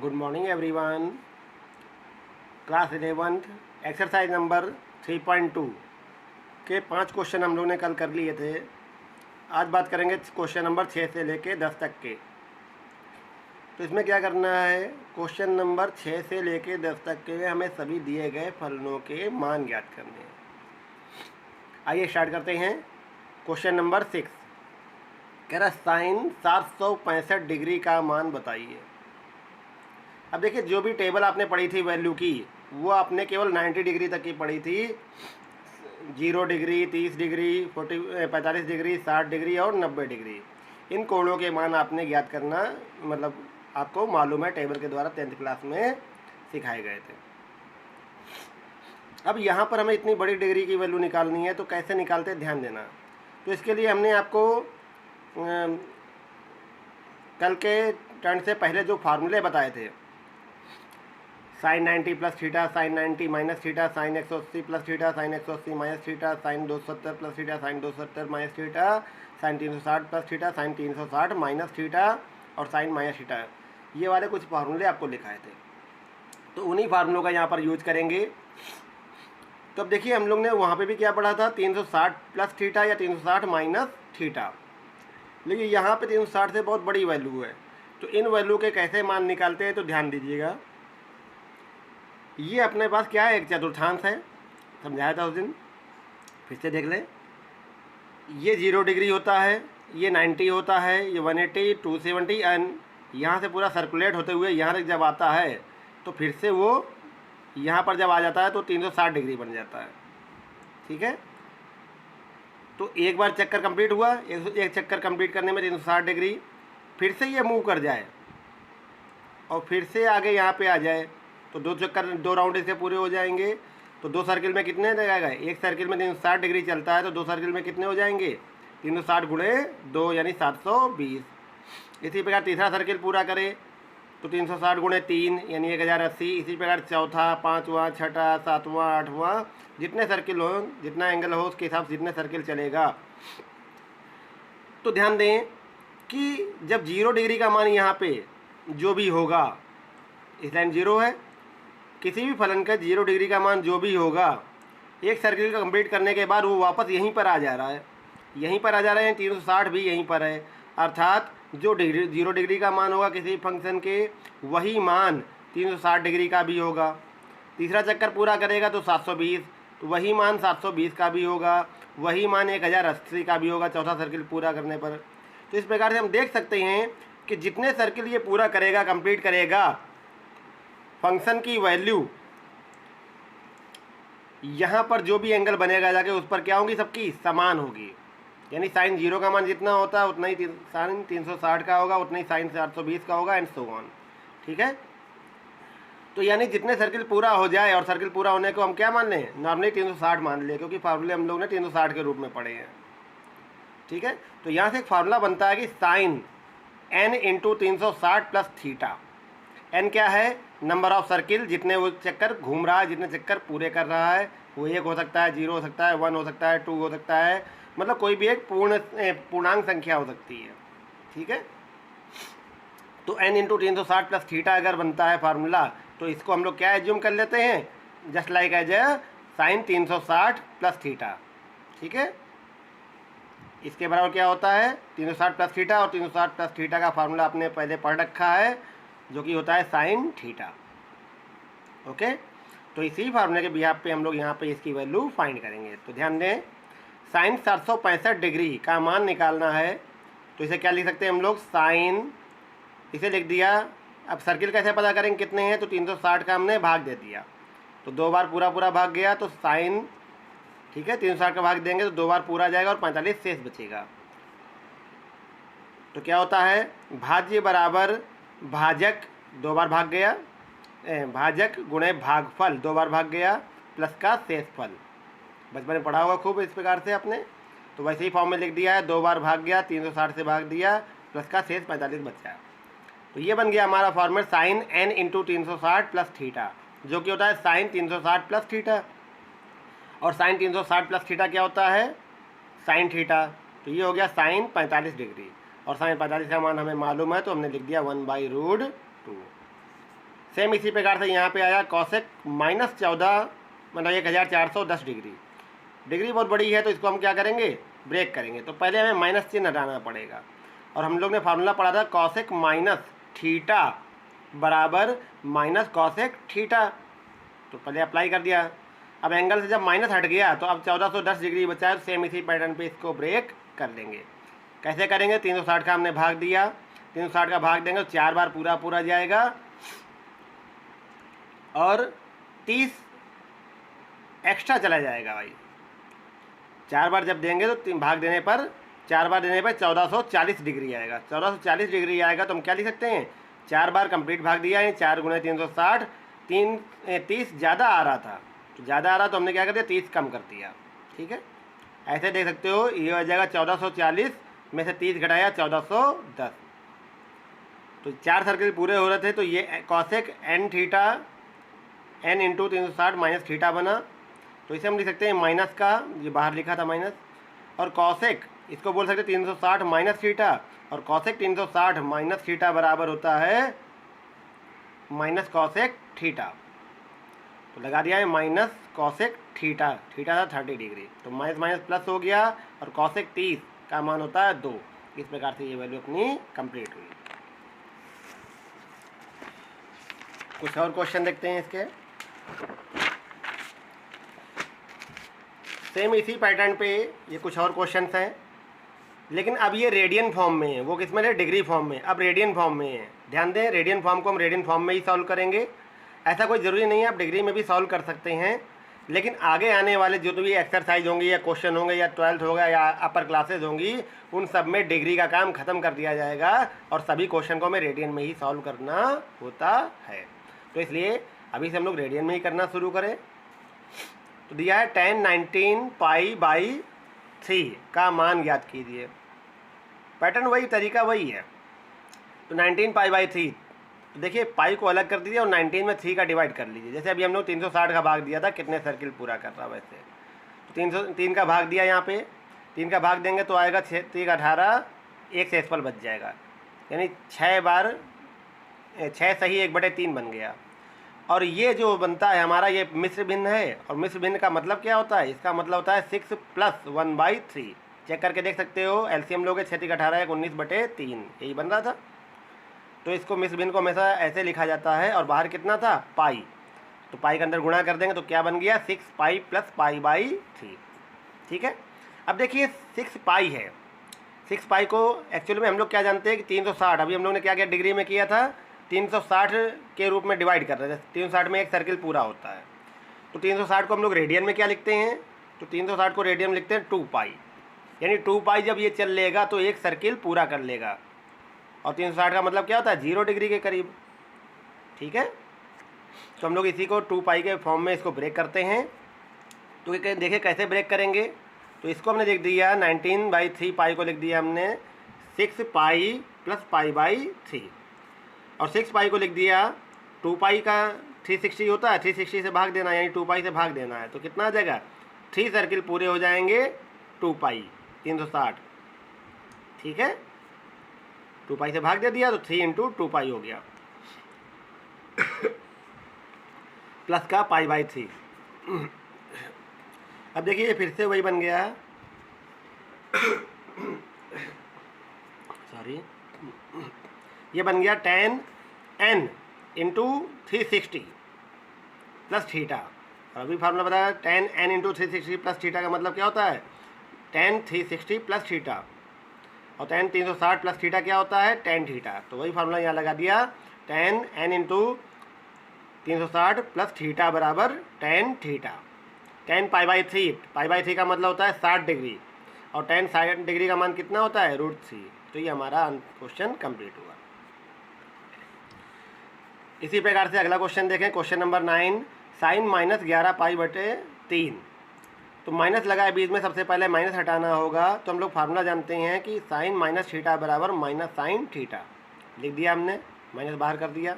Good morning everyone. Class 11th exercise number 3.2 के 5 question हम लोग ने कल कर लिए थे। आज बात करेंगे क्वेश्चन नंबर 6 से लेके 10 तक के। तो इसमें क्या करना है, क्वेश्चन नंबर 6 से लेके 10 तक के हमें सभी दिए गए फलनों के मान ज्ञात करने हैं। आइए स्टार्ट करते हैं। क्वेश्चन नंबर 6 कह रहा साइन 765 डिग्री का मान बताइए। अब देखिए, जो भी टेबल आपने पढ़ी थी वैल्यू की, वो आपने केवल 90 डिग्री तक की पढ़ी थी। 0 डिग्री, 30 डिग्री, 45 डिग्री, 60 डिग्री और 90 डिग्री, इन कोणों के मान आपने ज्ञात करना, मतलब आपको मालूम है, टेबल के द्वारा 10th क्लास में सिखाए गए थे। अब यहाँ पर हमें इतनी बड़ी डिग्री की वैल्यू निकालनी है, तो कैसे निकालते हैं ध्यान देना। तो इसके लिए हमने आपको कल के टर्न से पहले जो फार्मूले बताए थे, sine 90 plus theta, sine 90 minus theta, sine 180 plus theta, sine 180 minus theta, sine 270 plus theta, sine 270 minus theta, sine 360 plus theta, sine 360 minus theta और साइन माइनस थीटा, ये वाले कुछ फार्मूले आपको लिखाए थे। तो उन्हीं फार्मूलों का यहाँ पर यूज करेंगे। तो अब देखिए, हम लोग ने वहाँ पे भी क्या पढ़ा था, 360 प्लस थीटा या 360 माइनस थीटा, लेकिन यहाँ पे 360 से बहुत बड़ी वैल्यू है। तो इन वैल्यू के कैसे मान निकालते हैं, तो ध्यान दीजिएगा। ये अपने पास क्या है, एक चतुर्थांश है, समझाया था उस दिन, फिर से देख लें। ये 0 डिग्री होता है, ये 90 होता है, ये 180, 270 एंड यहाँ से पूरा सर्कुलेट होते हुए यहाँ तक जब आता है, तो फिर से वो यहाँ पर जब आ जाता है तो 360 डिग्री बन जाता है। ठीक है, तो एक बार चक्कर कंप्लीट हुआ, एक चक्कर कंप्लीट करने में 360 डिग्री, फिर से ये मूव कर जाए और फिर से आगे यहाँ पे आ जाए, तो 2 चक्कर, 2 राउंड इसके पूरे हो जाएंगे। तो 2 सर्किल में कितने लगाएगा, एक सर्किल में 360 डिग्री चलता है, तो 2 सर्किल में कितने हो जाएंगे, 360 गुणे 2 यानी 720। इसी प्रकार तीसरा सर्किल पूरा करे तो 360 गुणे 3 यानी 1080। इसी प्रकार चौथा, पाँचवा, छठा, सातवां, आठवां, जितने सर्किल हो, जितना एंगल हो, उसके हिसाब से जितने सर्किल चलेगा। तो ध्यान दें कि जब 0 डिग्री का मान यहाँ पे जो भी होगा, इस लाइन 0 है, किसी भी फलन का 0 डिग्री का मान जो भी होगा, एक सर्किल का कंप्लीट करने के बाद वो वापस यहीं पर आ जा रहा है, यहीं पर आ जा रहे हैं। 360 भी यहीं पर है, अर्थात जो 0 डिग्री का मान होगा किसी फंक्शन के, वही मान 360 डिग्री का भी होगा। तीसरा चक्कर पूरा करेगा तो 720, तो वही मान 720 का भी होगा, वही मान 1080 का भी होगा चौथा सर्किल पूरा करने पर। तो इस प्रकार से हम देख सकते हैं कि जितने सर्किल ये पूरा करेगा, कंप्लीट करेगा, फंक्शन की वैल्यू यहाँ पर जो भी एंगल बनेगा जाके उस पर क्या होगी, सबकी समान होगी। यानी साइन 0 का मान जितना होता है उतना ही साइन 360 का होगा, उतना ही साइन 720 का होगा एंड सो ऑन। ठीक है, तो यानी जितने सर्किल पूरा हो जाए, और सर्किल पूरा होने को हम क्या मान लें, नॉर्मली 360 मान लें, क्योंकि फार्मूले हम लोग ने 360 के रूप में पढ़े हैं। ठीक है, तो यहाँ से एक फार्मूला बनता है कि sine n into 360 plus theta. N क्या है, नंबर ऑफ सर्किल, जितने वो चक्कर घूम रहा है, जितने चक्कर पूरे कर रहा है। वो 1 हो सकता है, 0 हो सकता है, 1 हो सकता है, 2 हो सकता है, मतलब कोई भी एक पूर्णांक संख्या हो सकती है। ठीक है, तो n इंटू 360 प्लस थीटा अगर बनता है फार्मूला, तो इसको हम लोग क्या एज्यूम कर लेते हैं, just like as a sine 360 plus theta. ठीक है, इसके बराबर क्या होता है, 360 प्लस थीटा, और 360 प्लस थीटा का फार्मूला आपने पहले पढ़ रखा है, जो कि होता है साइन थीटा। ओके, तो इसी फार्मूले के बिहाफ पे हम लोग यहाँ पे इसकी वैल्यू फाइंड करेंगे। तो ध्यान दें, साइन 765 डिग्री का मान निकालना है, तो इसे क्या लिख सकते हैं हम लोग, साइन, इसे लिख दिया। अब सर्किल कैसे पता करेंगे कितने हैं, तो 360 का हमने भाग दे दिया, तो 2 बार पूरा पूरा भाग गया, तो साइन, ठीक है, 360 का भाग देंगे तो 2 बार पूरा जाएगा और 45 शेष बचेगा। तो क्या होता है, भाज्य बराबर भाजक 2 बार भाग गया, भाजक गुणे भागफल 2 बार भाग गया, प्लस का शेषफल। बचपन में पढ़ा होगा खूब इस प्रकार से आपने, तो वैसे ही फॉर्म में लिख दिया है, 2 बार भाग गया, 360 से भाग दिया, प्लस का शेष 45 बचा। तो ये बन गया हमारा format, sine n into 360 plus theta, जो कि होता है साइन 360 प्लस थीटा। और साइन 360 प्लस थीटा क्या होता है, साइन थीटा। तो ये हो गया साइन 45 डिग्री, और साइन 45 का मान हमें मालूम है, तो हमने लिख दिया 1/√2। सेम इसी प्रकार से यहाँ पे आया कॉसेक -14 मतलब 1410 डिग्री। डिग्री बहुत बड़ी है तो इसको हम क्या करेंगे, ब्रेक करेंगे। तो पहले हमें माइनस चिन्ह हटाना पड़ेगा और हम लोग ने फार्मूला पढ़ा था कॉसेक माइनस थीटा बराबर माइनस कॉसेक थीटा, तो पहले अप्लाई कर दिया। अब एंगल से जब माइनस हट गया तो अब 1410 डिग्री बचा है, तो सेम इसी पैटर्न पे इसको ब्रेक कर लेंगे। कैसे करेंगे, 360 का हमने भाग दिया, 360 का भाग देंगे तो 4 बार पूरा पूरा जाएगा और 30 एक्स्ट्रा चला जाएगा भाई। 4 बार जब देंगे तो भाग देने पर 4 बार देने पर 1440 डिग्री आएगा। 1440 डिग्री आएगा तो हम क्या लिख सकते हैं, 4 बार कंप्लीट भाग दिया है, 4 × 360, 30 ज़्यादा आ रहा था, तो ज़्यादा आ रहा तो हमने क्या कर दिया, 30 कम कर दिया। ठीक है, ऐसे देख सकते हो, ये हो जाएगा 1440 में से 30 घटाया 1410। तो 4 सर्किल पूरे हो रहे थे, तो ये cosec n theta n into 360 minus theta बना, तो इसे हम लिख सकते हैं माइनस का, ये बाहर लिखा था माइनस, और कॉसेक इसको बोल सकते हैं 360 माइनस थीटा, और कॉसेक 360 माइनस थीटा बराबर होता है माइनस कॉसेक थीटा। तो लगा दिया है माइनस कॉसेक थीटा, थीटा था 30 डिग्री, तो माइनस माइनस प्लस हो गया, और कॉसेक 30 का मान होता है 2। इस प्रकार से ये वैल्यू अपनी कंप्लीट हुई। कुछ और क्वेश्चन देखते हैं इसके। सेम इसी पैटर्न पे ये कुछ और क्वेश्चंस हैं, लेकिन अब ये रेडियन फॉर्म में है, वो किस में है, डिग्री फॉर्म में, अब रेडियन फॉर्म में है। ध्यान दें, रेडियन फॉर्म को हम रेडियन फॉर्म में ही सॉल्व करेंगे। ऐसा कोई ज़रूरी नहीं है, आप डिग्री में भी सॉल्व कर सकते हैं, लेकिन आगे आने वाले जो भी एक्सरसाइज होंगी या क्वेश्चन होंगे या 12th होगा या अपर क्लासेज होंगी, उन सब में डिग्री का काम ख़त्म कर दिया जाएगा और सभी क्वेश्चन को हमें रेडियन में ही सॉल्व करना होता है। तो इसलिए अभी से हम लोग रेडियन में ही करना शुरू करें। तो दिया है 10 19 π/3 का मान ज्ञात कीजिए। पैटर्न वही, तरीका वही है। तो 19 π/3, तो देखिए पाई को अलग कर दीजिए और 19 में 3 का डिवाइड कर लीजिए। जैसे अभी हम लोग 360 का भाग दिया था, कितने सर्किल पूरा कर रहा वैसे, तो 3 का भाग दिया, यहाँ पे 3 का भाग देंगे तो आएगा 6 3 18, 1 से एसपल बच जाएगा, यानी 6 बार 6 सही 1/3 बन गया। और ये जो बनता है हमारा, ये मिश्र भिन्न है, और मिश्र भिन्न का मतलब क्या होता है, इसका मतलब होता है 6 + 1/3। चेक करके देख सकते हो, एलसीएम लोगे 6 3 18 19/3, यही बन रहा था। तो इसको मिश्र भिन्न को हमेशा ऐसे लिखा जाता है, और बाहर कितना था, पाई, तो पाई के अंदर गुणा कर देंगे तो क्या बन गया, 6 π + π/3। ठीक है, अब देखिए 6 पाई है, 6 पाई को एक्चुअली में हम लोग क्या जानते हैं कि 360, अभी हम लोग ने क्या किया, डिग्री में किया था, 360 के रूप में डिवाइड कर रहे थे। 360 में एक सर्किल पूरा होता है, तो 360 को हम लोग रेडियन में क्या लिखते हैं, तो 360 को रेडियन में लिखते हैं 2 पाई, यानी 2 पाई जब ये चल लेगा तो एक सर्किल पूरा कर लेगा, और 360 का मतलब क्या होता है, 0 डिग्री के करीब। ठीक है, तो हम लोग इसी को 2 पाई के फॉर्म में इसको ब्रेक करते हैं। तो देखिए कैसे ब्रेक करेंगे, तो इसको हमने लिख दिया 19/3 पाई को लिख दिया हमने 6 पाई + π/3, और 6 पाई को लिख दिया 2 पाई का 360 होता है, 360 से भाग देना, यानी 2 पाई से भाग देना है, तो कितना आ जाएगा, 3 सर्किल पूरे हो जाएंगे 2 पाई 360। ठीक है, 2 पाई से भाग दे दिया तो 3 × 2 पाई हो गया, प्लस का π/3। अब देखिए फिर से वही बन गया, सॉरी, ये बन गया 10 n × 360 + थीटा। और अभी फार्मूला बताया 10 n × 360 + थीटा का मतलब क्या होता है, 10 360 + थीटा, और 10 360 + थीटा क्या होता है, 10 थीटा। तो वही फार्मूला यहाँ लगा दिया, 10 n × 360 + थीटा बराबर 10 थीटा। 10 π/3, π/3 का मतलब होता है 60 डिग्री, और 10 60 डिग्री का मान कितना होता है, √3। तो ये हमारा क्वेश्चन कंप्लीट हुआ। इसी प्रकार से अगला क्वेश्चन देखें, क्वेश्चन नंबर 9, sin -11 π/3। तो माइनस लगा है बीच में, सबसे पहले माइनस हटाना होगा, तो हम लोग फार्मूला जानते हैं कि sin -θ बराबर -sin θ। लिख दिया हमने, माइनस बाहर कर दिया।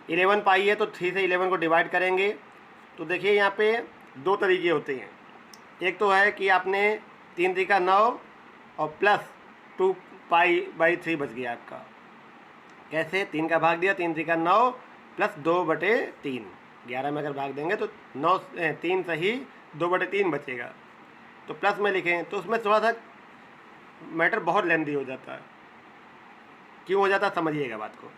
11 पाई है तो 3 से 11 को डिवाइड करेंगे, तो देखिए यहाँ पे 2 तरीके होते हैं। एक तो है कि आपने 3 3 का 9 और प्लस 2 π/3 बच गया आपका। कैसे, 3 का भाग दिया, 3 3 का 9 प्लस 2/3। 11 में अगर भाग देंगे तो 9 3 सही 2/3 बचेगा। तो प्लस में लिखें तो उसमें थोड़ा सा मैटर बहुत लेंदी हो जाता है। क्यों हो जाता है समझिएगा बात को।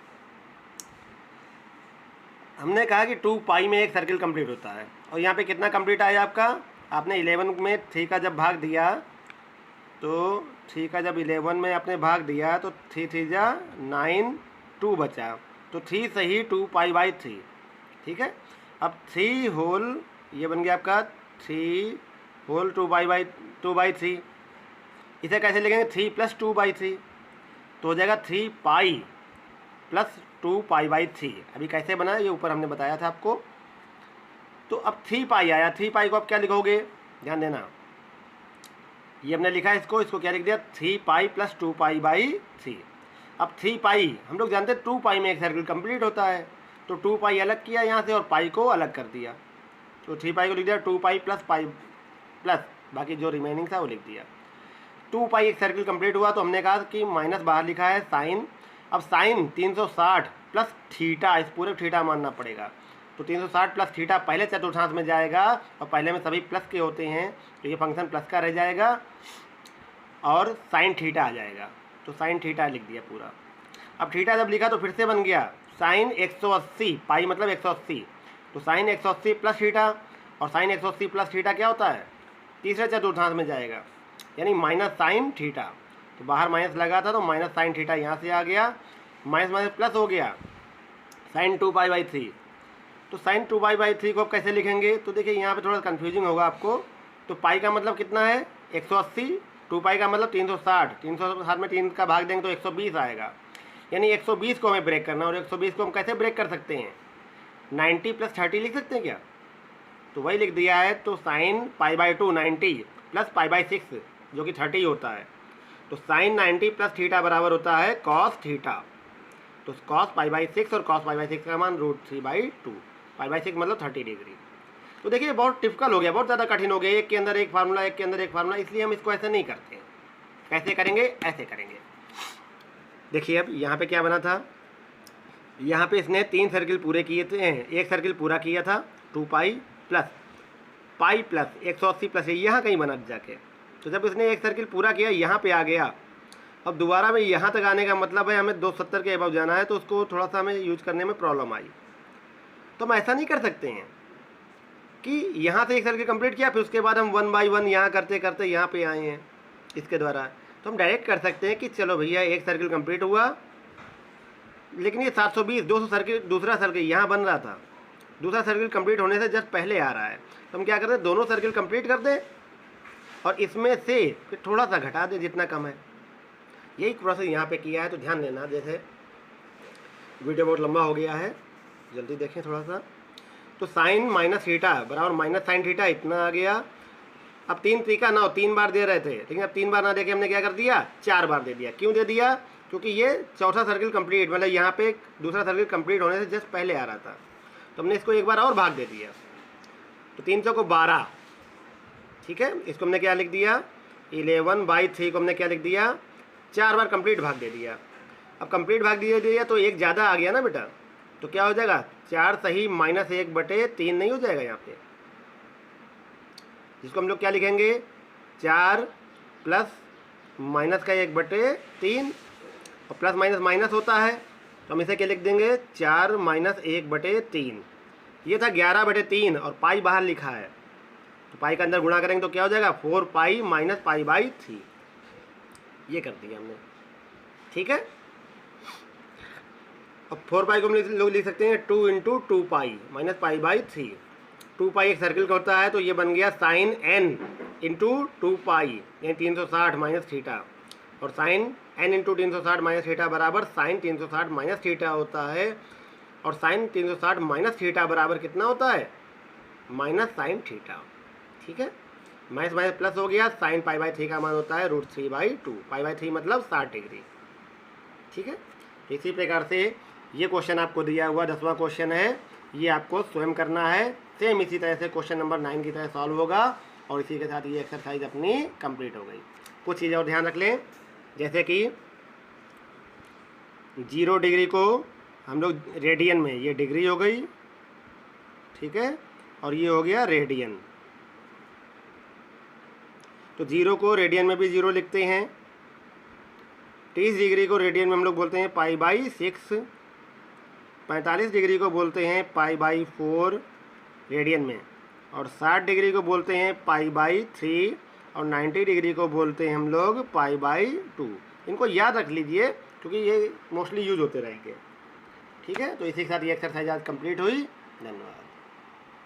हमने कहा कि 2 पाई में एक सर्किल कंप्लीट होता है और यहाँ पे कितना कंप्लीट आया आपका, आपने 11 में 3 का जब भाग दिया तो 3 का जब 11 में आपने भाग दिया तो 3 3 जा 9, 2 बचा। तो 3 सही 2 पाई/3। ठीक है, अब 3 होल ये बन गया आपका 3 होल 2/3। इसे कैसे लिखेंगे 3 + 2/3 तो हो जाएगा 3 पाई + 2 पाई/3। अभी कैसे बना ये ऊपर हमने बताया था आपको। तो अब 3 पाई आया, 3 पाई को आप क्या लिखोगे, ध्यान देना, ये हमने लिखा है इसको क्या लिख दिया 3 पाई + 2 पाई/3। अब 3 पाई हम लोग जानते हैं 2 पाई में एक सर्किल कंप्लीट होता है, तो 2 पाई अलग किया यहाँ से और पाई को अलग कर दिया। तो 3 पाई को लिख दिया 2 पाई + पाई प्लस बाकी जो रिमेनिंग था वो लिख दिया। 2 पाई एक सर्किल कंप्लीट हुआ तो हमने कहा कि माइनस बाहर लिखा है साइन। अब साइन 360 प्लस थीटा, इस पूरे थीटा मानना पड़ेगा। तो 360 प्लस थीटा पहले चतुर्थांश में जाएगा और पहले में सभी प्लस के होते हैं तो ये फंक्शन प्लस का रह जाएगा और साइन थीटा आ जाएगा। तो साइन थीटा लिख दिया पूरा। अब थीटा जब लिखा तो फिर से बन गया साइन 180, पाई मतलब 180, तो साइन 180 प्लस थीटा, और साइन 180 प्लस थीटा क्या होता है, तीसरे चतुर्थांश में जाएगा यानी माइनस साइन थीटा। तो बाहर माइनस लगा था तो माइनस साइन थीटा यहाँ से आ गया, माइनस माइनस प्लस हो गया साइन 2 पाई/3। तो साइन 2 पाई/3 को आप कैसे लिखेंगे, तो देखिए यहाँ पे थोड़ा कन्फ्यूजिंग होगा आपको। तो पाई का मतलब कितना है 180, 2 पाई का मतलब 360, 360 में 3 का भाग देंगे तो 120 आएगा। यानी 120 को हमें ब्रेक करना, और 120 को हम कैसे ब्रेक कर सकते हैं, 90 + 30 लिख सकते हैं क्या, तो वही लिख दिया है। तो साइन पाई/2 90 प्लस पाई/6 जो कि 30 होता है। तो साइन 90 प्लस थीटा बराबर होता है कॉस थीटा। तो कॉस पाई/6 और कॉस पाई/6 का मान √3/2, पाई/6 मतलब 30 डिग्री। तो देखिए बहुत टिपिकल हो गया, बहुत ज़्यादा कठिन हो गया, एक के अंदर एक फार्मूला, एक के अंदर एक फार्मूला, इसलिए हम इसको ऐसे नहीं करते हैं। कैसे करेंगे, ऐसे करेंगे। देखिए अब यहाँ पे क्या बना था, यहाँ पे इसने 3 सर्किल पूरे किए थे, एक सर्किल पूरा किया था 2 pi plus pi plus 180 plus यहाँ कहीं बना जाके। तो जब इसने एक सर्किल पूरा किया यहाँ पे आ गया, अब दोबारा में यहाँ तक आने का मतलब है हमें 270 के अबव जाना है, तो उसको थोड़ा सा हमें यूज करने में प्रॉब्लम आई। तो हम ऐसा नहीं कर सकते हैं कि यहाँ से एक सर्किल कंप्लीट किया फिर उसके बाद हम 1 बाई 1 यहाँ करते करते यहाँ पे आए हैं इसके द्वारा। तो हम डायरेक्ट कर सकते हैं कि चलो भैया एक सर्किल कंप्लीट हुआ, लेकिन ये 720 200 सर्किल दूसरा सर्किल यहाँ बन रहा था, दूसरा सर्किल कंप्लीट होने से जस्ट पहले आ रहा है। तो हम क्या करते हैं, दोनों सर्किल कंप्लीट कर दें और इसमें से फिर थोड़ा सा घटा दें जितना कम है। यही प्रोसेस यहाँ पे किया है, तो ध्यान देना। जैसे वीडियो बहुत लंबा हो गया है, जल्दी देखें थोड़ा सा। तो साइन माइनस थीटा बराबर माइनस साइन थीटा इतना आ गया। अब 3 तरीका ना हो, 3 बार दे रहे थे, लेकिन अब 3 बार ना दे के हमने क्या कर दिया 4 बार दे दिया। क्यों दे दिया, क्योंकि ये चौथा सर्किल कंप्लीट मतलब यहाँ पे दूसरा सर्किल कंप्लीट होने से जस्ट पहले आ रहा था, तो हमने इसको एक बार और भाग दे दिया। तो 300 को 12, ठीक है, इसको हमने क्या लिख दिया 11/3 को हमने क्या लिख दिया 4 बार कंप्लीट भाग दे दिया। अब कंप्लीट भाग दे दिया तो एक ज़्यादा आ गया ना बेटा, तो क्या हो जाएगा 4 सही -1/3 नहीं हो जाएगा यहाँ पे, जिसको हम लोग क्या लिखेंगे 4 प्लस माइनस का 1/3 और प्लस माइनस माइनस होता है, तो हम इसे क्या लिख देंगे 4 - 1/3। ये था 11/3 और पाई बाहर लिखा है, तो पाई का अंदर गुणा करेंगे तो क्या हो जाएगा 4 पाई - पाई/3। ये कर दिया हमने, ठीक है। अब 4 पाई को हम लोग लिख सकते हैं 2 × 2 पाई - पाई/3। 2 पाई एक सर्किल का होता है, तो ये बन गया साइन n × 2 पाई यानी 360 माइनस थीटा, और साइन n × 360 माइनस थीटा बराबर साइन 360 माइनस थीटा होता है। और साइन 360 माइनस थीटा बराबर कितना होता है माइनस साइन थीटा, ठीक है। माइनस माइनस प्लस हो गया, साइन पाई/3 का मान होता है √3/2, पाई/3 मतलब 60 डिग्री, ठीक है। इसी प्रकार से ये क्वेश्चन आपको दिया हुआ 10वां क्वेश्चन है, ये आपको स्वयं करना है। सेम इसी तरह से क्वेश्चन नंबर 9 की तरह सॉल्व होगा, और इसी के साथ ये एक्सरसाइज अपनी कंप्लीट हो गई। कुछ चीज़ें और ध्यान रख लें, जैसे कि 0 डिग्री को हम लोग रेडियन में, ये डिग्री हो गई, ठीक है, और ये हो गया रेडियन। तो 0 को रेडियन में भी 0 लिखते हैं। 30 डिग्री को रेडियन में हम लोग बोलते हैं π/6। 45 डिग्री को बोलते हैं π/4 रेडियन में, और 60 डिग्री को बोलते हैं π/3, और 90 डिग्री को बोलते हैं हम लोग π/2। इनको याद रख लीजिए क्योंकि ये मोस्टली यूज होते रहेंगे। ठीक है, तो इसी के साथ ये एक्सरसाइज आज कंप्लीट हुई। धन्यवाद।